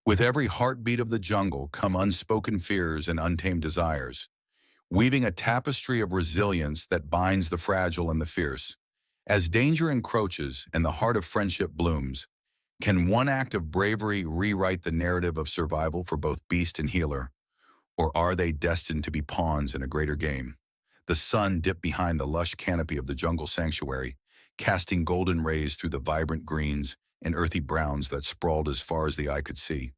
With every heartbeat of the jungle come unspoken fears and untamed desires, weaving a tapestry of resilience that binds the fragile and the fierce. As danger encroaches and the heart of friendship blooms, can one act of bravery rewrite the narrative of survival for both beast and healer, or are they destined to be pawns in a greater game? The sun dipped behind the lush canopy of the jungle sanctuary, casting golden rays through the vibrant greens and earthy browns that sprawled as far as the eye could see.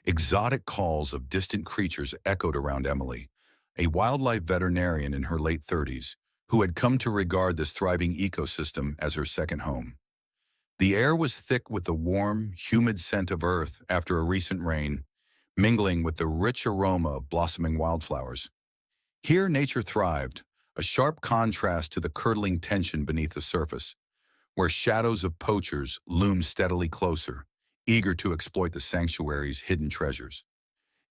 Exotic calls of distant creatures echoed around Emily, a wildlife veterinarian in her late 30s, who had come to regard this thriving ecosystem as her second home. The air was thick with the warm, humid scent of earth after a recent rain, mingling with the rich aroma of blossoming wildflowers. Here nature thrived, a sharp contrast to the curdling tension beneath the surface, where shadows of poachers loomed steadily closer, eager to exploit the sanctuary's hidden treasures.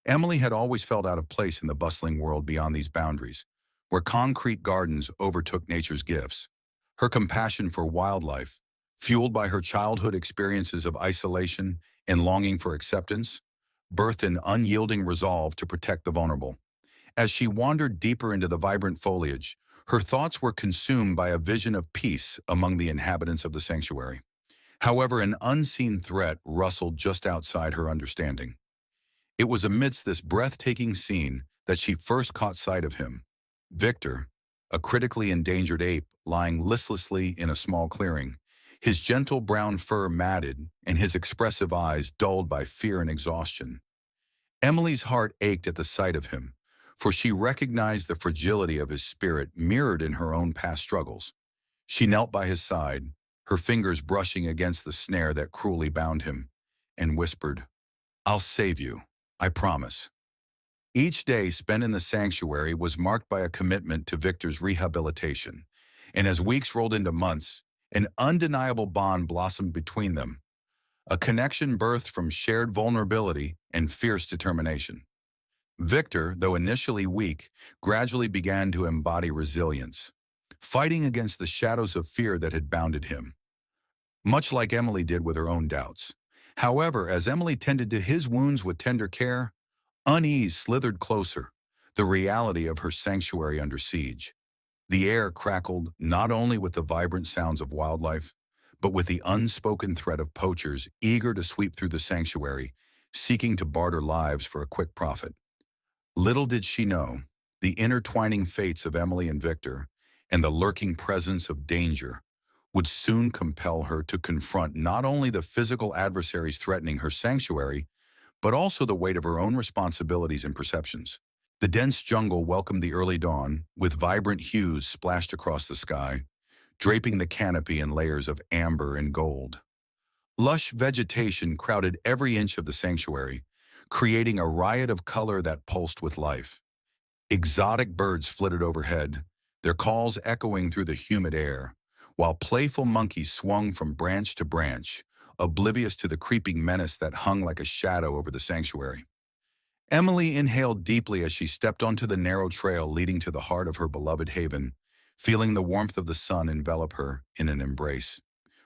Emily had always felt out of place in the bustling world beyond these boundaries, where concrete gardens overtook nature's gifts. Her compassion for wildlife, fueled by her childhood experiences of isolation and longing for acceptance, birthed an unyielding resolve to protect the vulnerable. As she wandered deeper into the vibrant foliage, her thoughts were consumed by a vision of peace among the inhabitants of the sanctuary. However, an unseen threat rustled just outside her understanding. It was amidst this breathtaking scene that she first caught sight of him. Victor, a critically endangered ape lying listlessly in a small clearing, his gentle brown fur matted and his expressive eyes dulled by fear and exhaustion. Emily's heart ached at the sight of him, for she recognized the fragility of his spirit mirrored in her own past struggles. She knelt by his side, her fingers brushing against the snare that cruelly bound him, and whispered, "I'll save you, I promise." Each day spent in the sanctuary was marked by a commitment to Victor's rehabilitation, and as weeks rolled into months, an undeniable bond blossomed between them, a connection birthed from shared vulnerability and fierce determination. Victor, though initially weak, gradually began to embody resilience, fighting against the shadows of fear that had bounded him, much like Emily did with her own doubts. However, as Emily tended to his wounds with tender care, unease slithered closer, the reality of her sanctuary under siege. The air crackled not only with the vibrant sounds of wildlife, but with the unspoken threat of poachers eager to sweep through the sanctuary, seeking to barter lives for a quick profit. Little did she know, the intertwining fates of Emily and Victor, and the lurking presence of danger, would soon compel her to confront not only the physical adversaries threatening her sanctuary, but also the weight of her own responsibilities and perceptions. The dense jungle welcomed the early dawn, with vibrant hues splashed across the sky, draping the canopy in layers of amber and gold. Lush vegetation crowded every inch of the sanctuary, creating a riot of color that pulsed with life. Exotic birds flitted overhead, their calls echoing through the humid air, while playful monkeys swung from branch to branch, oblivious to the creeping menace that hung like a shadow over the sanctuary. Emily inhaled deeply as she stepped onto the narrow trail leading to the heart of her beloved haven, feeling the warmth of the sun envelop her in an embrace.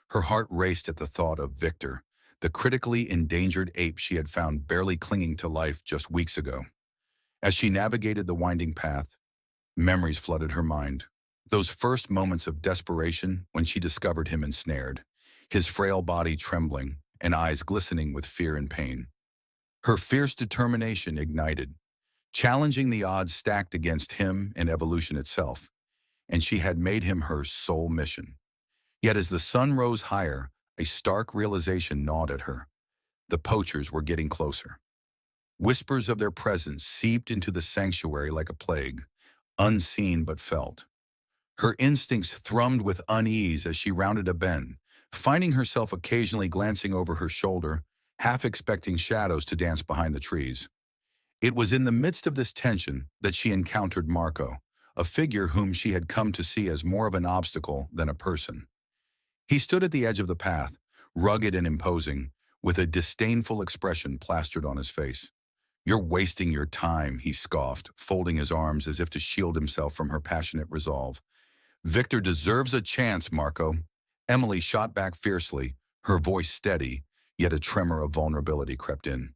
Her heart raced at the thought of Victor, the critically endangered ape she had found barely clinging to life just weeks ago. As she navigated the winding path, memories flooded her mind. Those first moments of desperation when she discovered him ensnared, his frail body trembling and eyes glistening with fear and pain. Her fierce determination ignited, challenging the odds stacked against him and evolution itself, and she had made him her sole mission. Yet as the sun rose higher, a stark realization gnawed at her. The poachers were getting closer. Whispers of their presence seeped into the sanctuary like a plague, unseen but felt. Her instincts thrummed with unease as she rounded a bend, finding herself occasionally glancing over her shoulder, half expecting shadows to dance behind the trees. It was in the midst of this tension that she encountered Marco, a figure whom she had come to see as more of an obstacle than a person. He stood at the edge of the path, rugged and imposing, with a disdainful expression plastered on his face. "You're wasting your time," he scoffed, folding his arms as if to shield himself from her passionate resolve. "Victor deserves a chance, Marco." Emily shot back fiercely, her voice steady, yet a tremor of vulnerability crept in.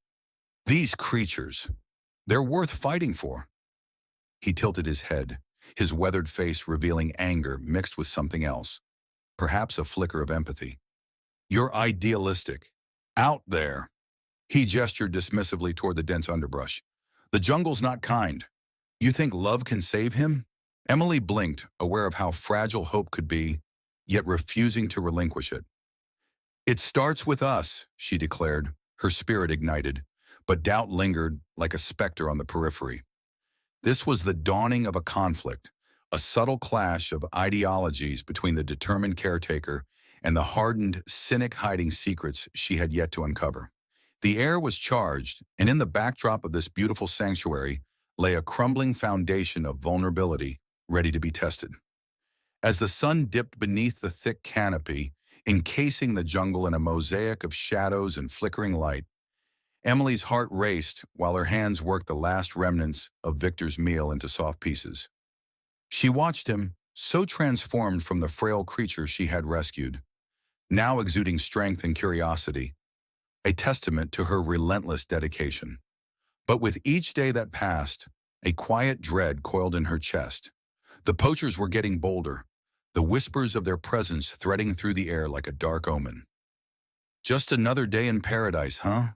These creatures, they're worth fighting for. He tilted his head, his weathered face revealing anger mixed with something else, perhaps a flicker of empathy. You're idealistic. Out there. He gestured dismissively toward the dense underbrush. The jungle's not kind. You think love can save him? Emily blinked, aware of how fragile hope could be, yet refusing to relinquish it. It starts with us, she declared, her spirit ignited, but doubt lingered like a specter on the periphery. This was the dawning of a conflict, a subtle clash of ideologies between the determined caretaker and the hardened cynic hiding secrets she had yet to uncover. The air was charged, and in the backdrop of this beautiful sanctuary lay a crumbling foundation of vulnerability ready to be tested. As the sun dipped beneath the thick canopy, encasing the jungle in a mosaic of shadows and flickering light, Emily's heart raced while her hands worked the last remnants of Victor's meal into soft pieces. She watched him, so transformed from the frail creature she had rescued, now exuding strength and curiosity, a testament to her relentless dedication. But with each day that passed, a quiet dread coiled in her chest. The poachers were getting bolder, the whispers of their presence threading through the air like a dark omen. Just another day in paradise, huh?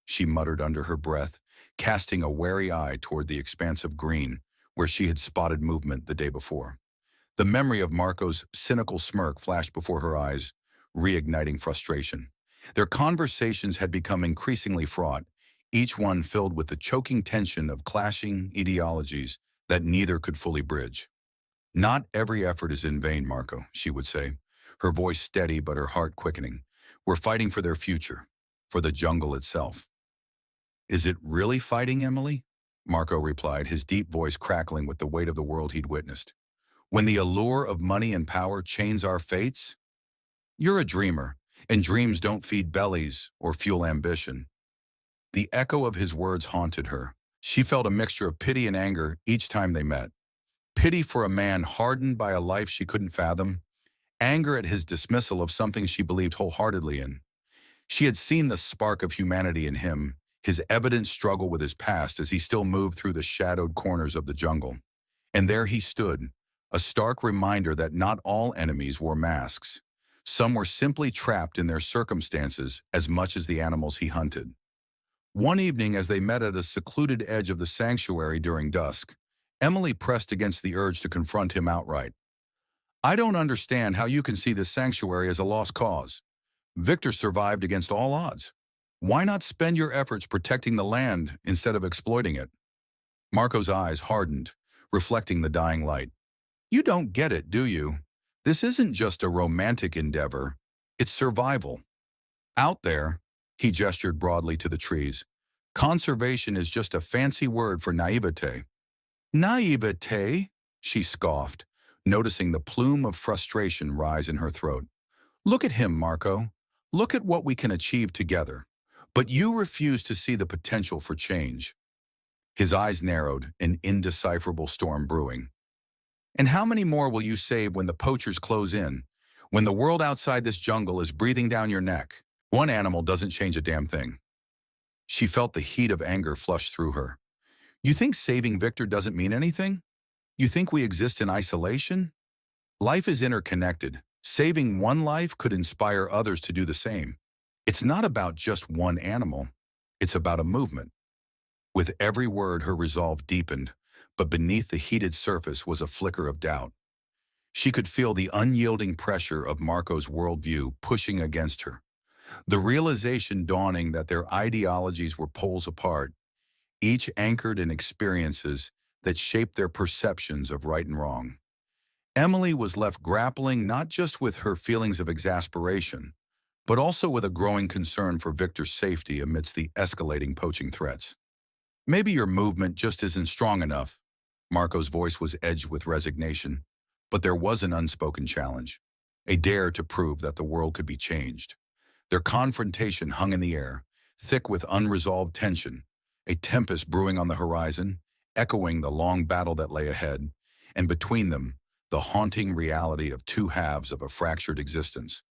She muttered under her breath, casting a wary eye toward the expanse of green where she had spotted movement the day before. The memory of Marco's cynical smirk flashed before her eyes, reigniting frustration. Their conversations had become increasingly fraught, each one filled with the choking tension of clashing ideologies that neither could fully bridge. Not every effort is in vain, Marco, she would say, her voice steady but her heart quickening. We're fighting for their future, for the jungle itself. Is it really fighting, Emily? Marco replied, his deep voice crackling with the weight of the world he'd witnessed. When the allure of money and power chains our fates? You're a dreamer, and dreams don't feed bellies or fuel ambition. The echo of his words haunted her. She felt a mixture of pity and anger each time they met. Pity for a man hardened by a life she couldn't fathom, anger at his dismissal of something she believed wholeheartedly in. She had seen the spark of humanity in him, his evident struggle with his past as he still moved through the shadowed corners of the jungle. And there he stood, a stark reminder that not all enemies wore masks. Some were simply trapped in their circumstances as much as the animals he hunted. One evening, as they met at a secluded edge of the sanctuary during dusk, Emily pressed against the urge to confront him outright. I don't understand how you can see this sanctuary as a lost cause. Victor survived against all odds. Why not spend your efforts protecting the land instead of exploiting it? Marco's eyes hardened, reflecting the dying light. You don't get it, do you? This isn't just a romantic endeavor. It's survival. Out there, he gestured broadly to the trees, conservation is just a fancy word for naivete. Naivete? She scoffed, noticing the plume of frustration rise in her throat. Look at him, Marco. Look at what we can achieve together. But you refuse to see the potential for change. His eyes narrowed, an indecipherable storm brewing. And how many more will you save when the poachers close in? When the world outside this jungle is breathing down your neck? One animal doesn't change a damn thing. She felt the heat of anger flush through her. You think saving Victor doesn't mean anything? You think we exist in isolation? Life is interconnected. Saving one life could inspire others to do the same. It's not about just one animal. It's about a movement. With every word, her resolve deepened, but beneath the heated surface was a flicker of doubt. She could feel the unyielding pressure of Marco's worldview pushing against her, the realization dawning that their ideologies were poles apart, each anchored in experiences that shaped their perceptions of right and wrong. Emily was left grappling not just with her feelings of exasperation, but also with a growing concern for Victor's safety amidst the escalating poaching threats. Maybe your movement just isn't strong enough. Marco's voice was edged with resignation, but there was an unspoken challenge, a dare to prove that the world could be changed. Their confrontation hung in the air, thick with unresolved tension, a tempest brewing on the horizon, echoing the long battle that lay ahead, and between them, the haunting reality of two halves of a fractured existence.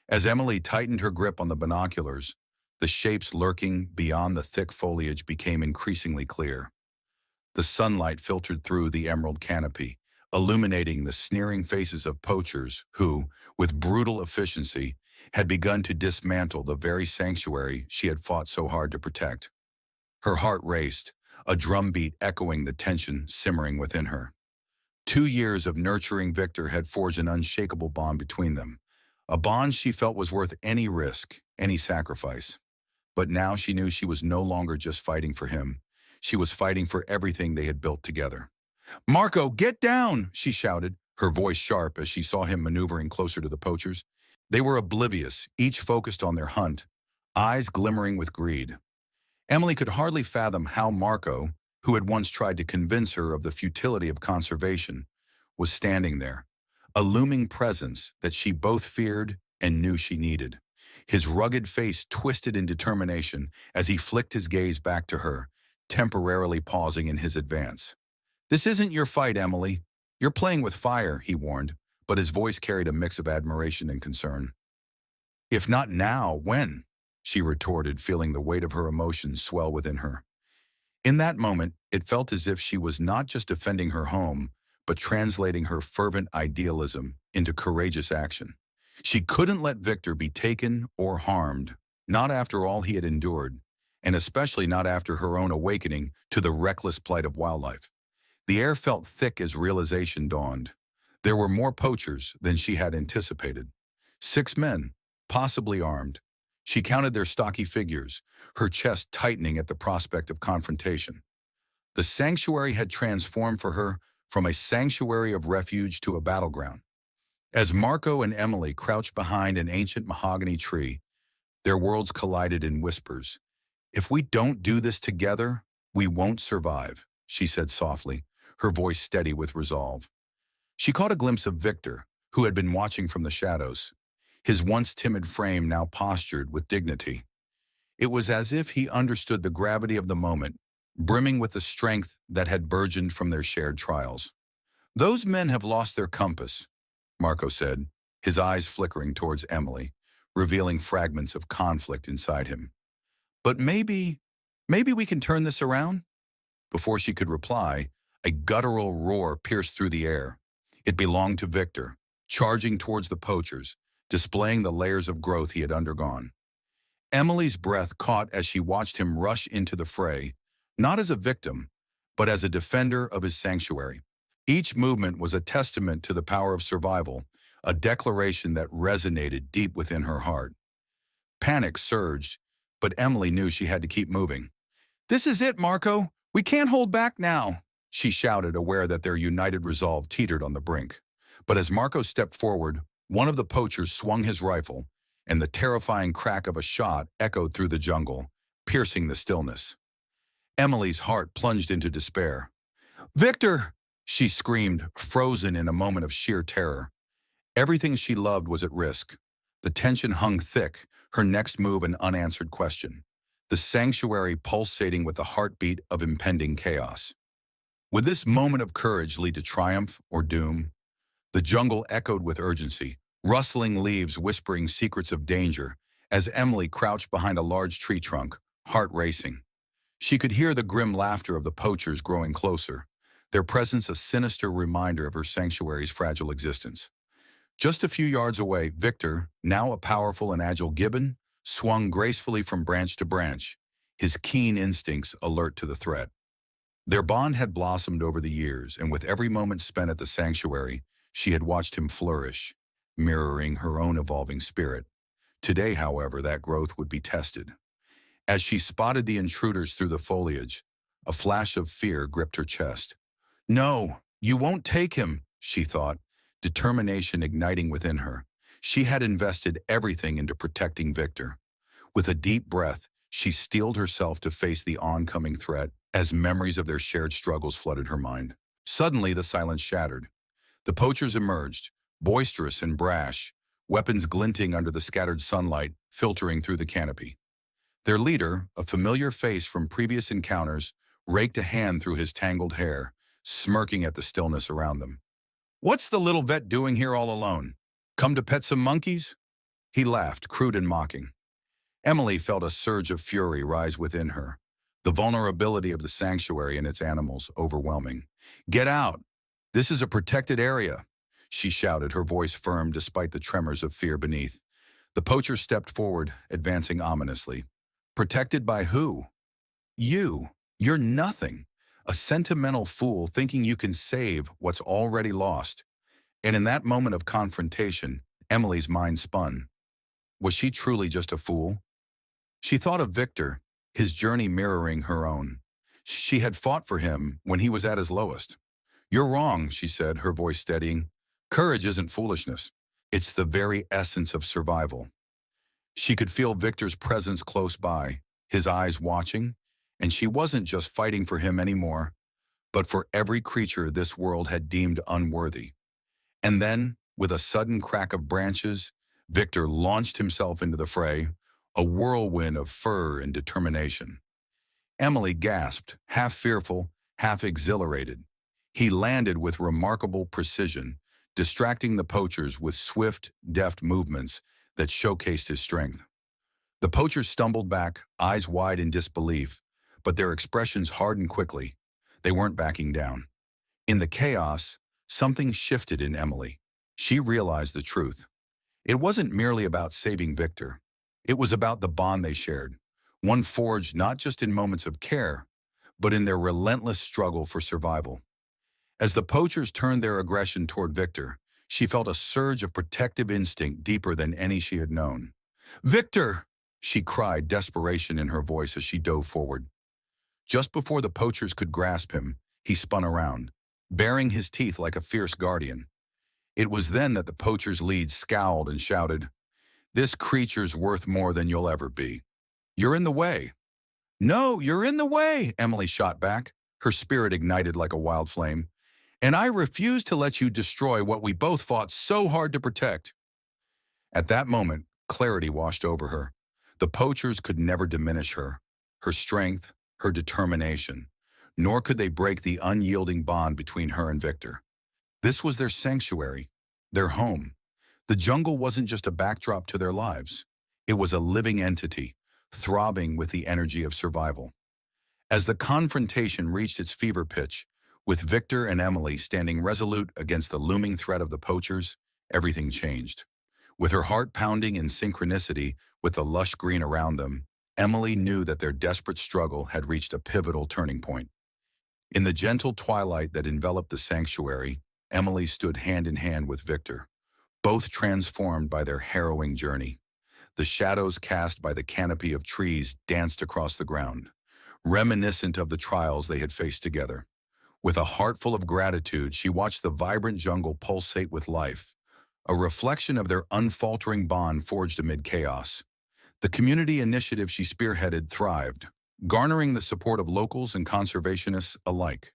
As Emily tightened her grip on the binoculars, The shapes lurking beyond the thick foliage became increasingly clear. The sunlight filtered through the emerald canopy, illuminating the sneering faces of poachers who, with brutal efficiency, had begun to dismantle the very sanctuary she had fought so hard to protect. Her heart raced, a drumbeat echoing the tension simmering within her. 2 years of nurturing Victor had forged an unshakable bond between them, a bond she felt was worth any risk, any sacrifice. But now she knew she was no longer just fighting for him. She was fighting for everything they had built together. "Marco, get down!" she shouted, her voice sharp as she saw him maneuvering closer to the poachers. They were oblivious, each focused on their hunt, eyes glimmering with greed. Emily could hardly fathom how Marco, who had once tried to convince her of the futility of conservation, was standing there, a looming presence that she both feared and knew she needed. His rugged face twisted in determination as he flicked his gaze back to her, temporarily pausing in his advance. "This isn't your fight, Emily. You're playing with fire," he warned, but his voice carried a mix of admiration and concern. "If not now, when?" she retorted, feeling the weight of her emotions swell within her. In that moment, it felt as if she was not just defending her home, but translating her fervent idealism into courageous action. She couldn't let Victor be taken or harmed, not after all he had endured, and especially not after her own awakening to the reckless plight of wildlife. The air felt thick as realization dawned. There were more poachers than she had anticipated. 6 men, possibly armed. She counted their stocky figures, her chest tightening at the prospect of confrontation. The sanctuary had transformed for her from a sanctuary of refuge to a battleground. As Marco and Emily crouched behind an ancient mahogany tree, their worlds collided in whispers. "If we don't do this together, we won't survive," she said softly, her voice steady with resolve. She caught a glimpse of Victor, who had been watching from the shadows, his once timid frame now postured with dignity. It was as if he understood the gravity of the moment, brimming with the strength that had burgeoned from their shared trials. "Those men have lost their compass," Marco said, his eyes flickering towards Emily, revealing fragments of conflict inside him. "But maybe we can turn this around?" Before she could reply, a guttural roar pierced through the air. It belonged to Victor, charging towards the poachers, displaying the layers of growth he had undergone. Emily's breath caught as she watched him rush into the fray, not as a victim, but as a defender of his sanctuary. Each movement was a testament to the power of survival, a declaration that resonated deep within her heart. Panic surged, but Emily knew she had to keep moving. "This is it, Marco. We can't hold back now," she shouted, aware that their united resolve teetered on the brink. But as Marco stepped forward, one of the poachers swung his rifle, and the terrifying crack of a shot echoed through the jungle, piercing the stillness. Emily's heart plunged into despair. "Victor!" she screamed, frozen in a moment of sheer terror. Everything she loved was at risk. The tension hung thick, her next move an unanswered question, the sanctuary pulsating with the heartbeat of impending chaos. Would this moment of courage lead to triumph or doom? The jungle echoed with urgency, rustling leaves whispering secrets of danger, as Emily crouched behind a large tree trunk, heart racing. She could hear the grim laughter of the poachers growing closer, their presence a sinister reminder of her sanctuary's fragile existence. Just a few yards away, Victor, now a powerful and agile gibbon, swung gracefully from branch to branch, his keen instincts alert to the threat. Their bond had blossomed over the years, and with every moment spent at the sanctuary, she had watched him flourish, mirroring her own evolving spirit. Today, however, that growth would be tested. As she spotted the intruders through the foliage, a flash of fear gripped her chest. "No, you won't take him," she thought, determination igniting within her. She had invested everything into protecting Victor. With a deep breath, she steeled herself to face the oncoming threat as memories of their shared struggles flooded her mind. Suddenly, the silence shattered. The poachers emerged, boisterous and brash, weapons glinting under the scattered sunlight filtering through the canopy. Their leader, a familiar face from previous encounters, raked a hand through his tangled hair, smirking at the stillness around them. "What's the little vet doing here all alone? Come to pet some monkeys?" He laughed, crude and mocking. Emily felt a surge of fury rise within her, the vulnerability of the sanctuary and its animals overwhelming. "Get out! This is a protected area," she shouted, her voice firm despite the tremors of fear beneath. The poacher stepped forward, advancing ominously. "Protected by who?" "You. You're nothing. A sentimental fool thinking you can save what's already lost." And in that moment of confrontation, Emily's mind spun. Was she truly just a fool? She thought of Victor, his journey mirroring her own. She had fought for him when he was at his lowest. "You're wrong," she said, her voice steadying. "Courage isn't foolishness. It's the very essence of survival." She could feel Victor's presence close by, his eyes watching, and she wasn't just fighting for him anymore, but for every creature this world had deemed unworthy. And then, with a sudden crack of branches, Victor launched himself into the fray, a whirlwind of fur and determination. Emily gasped, half fearful, half exhilarated. He landed with remarkable precision, distracting the poachers with swift, deft movements that showcased his strength. The poachers stumbled back, eyes wide in disbelief, but their expressions hardened quickly. They weren't backing down. In the chaos, something shifted in Emily. She realized the truth. It wasn't merely about saving Victor. It was about the bond they shared, one forged not just in moments of care, but in their relentless struggle for survival. As the poachers turned their aggression toward Victor, she felt a surge of protective instinct deeper than any she had known. "Victor!" she cried, desperation in her voice as she dove forward. Just before the poachers could grasp him, he spun around, baring his teeth like a fierce guardian. It was then that the poacher's lead scowled and shouted, "This creature's worth more than you'll ever be. You're in the way." "No, you're in the way," Emily shot back, her spirit ignited like a wild flame. "And I refuse to let you destroy what we both fought so hard to protect." At that moment, clarity washed over her. The poachers could never diminish her strength, her determination, nor could they break the unyielding bond between her and Victor. This was their sanctuary, their home. The jungle wasn't just a backdrop to their lives. It was a living entity, throbbing with the energy of survival. As the confrontation reached its fever pitch, with Victor and Emily standing resolute against the looming threat of the poachers, everything changed. With her heart pounding in synchronicity with the lush green around them, Emily knew that their desperate struggle had reached a pivotal turning point. In the gentle twilight that enveloped the sanctuary, Emily stood hand in hand with Victor, both transformed by their harrowing journey. The shadows cast by the canopy of trees danced across the ground, reminiscent of the trials they had faced together. With a heart full of gratitude, she watched the vibrant jungle pulsate with life, a reflection of their unfaltering bond forged amid chaos. The community initiative she spearheaded thrived, garnering the support of locals and conservationists alike.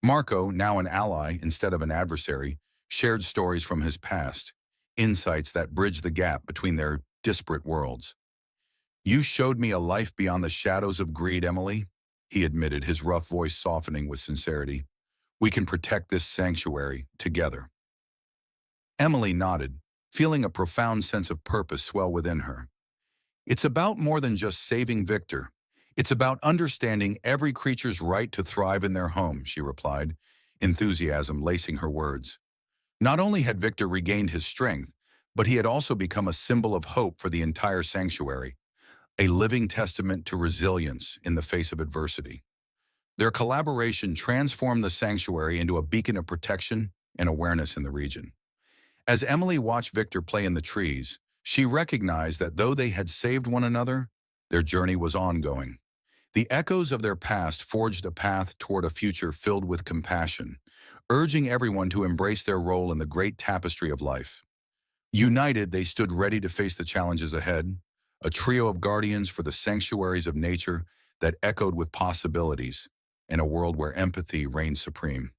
Marco, now an ally instead of an adversary, shared stories from his past, insights that bridged the gap between their disparate worlds. "You showed me a life beyond the shadows of greed, Emily," he admitted, his rough voice softening with sincerity. "We can protect this sanctuary together." Emily nodded, feeling a profound sense of purpose swell within her. "It's about more than just saving Victor. It's about understanding every creature's right to thrive in their home," she replied, enthusiasm lacing her words. Not only had Victor regained his strength, but he had also become a symbol of hope for the entire sanctuary, a living testament to resilience in the face of adversity. Their collaboration transformed the sanctuary into a beacon of protection and awareness in the region. As Emily watched Victor play in the trees, she recognized that though they had saved one another, their journey was ongoing. The echoes of their past forged a path toward a future filled with compassion, urging everyone to embrace their role in the great tapestry of life. United, they stood ready to face the challenges ahead, a trio of guardians for the sanctuaries of nature that echoed with possibilities in a world where empathy reigned supreme.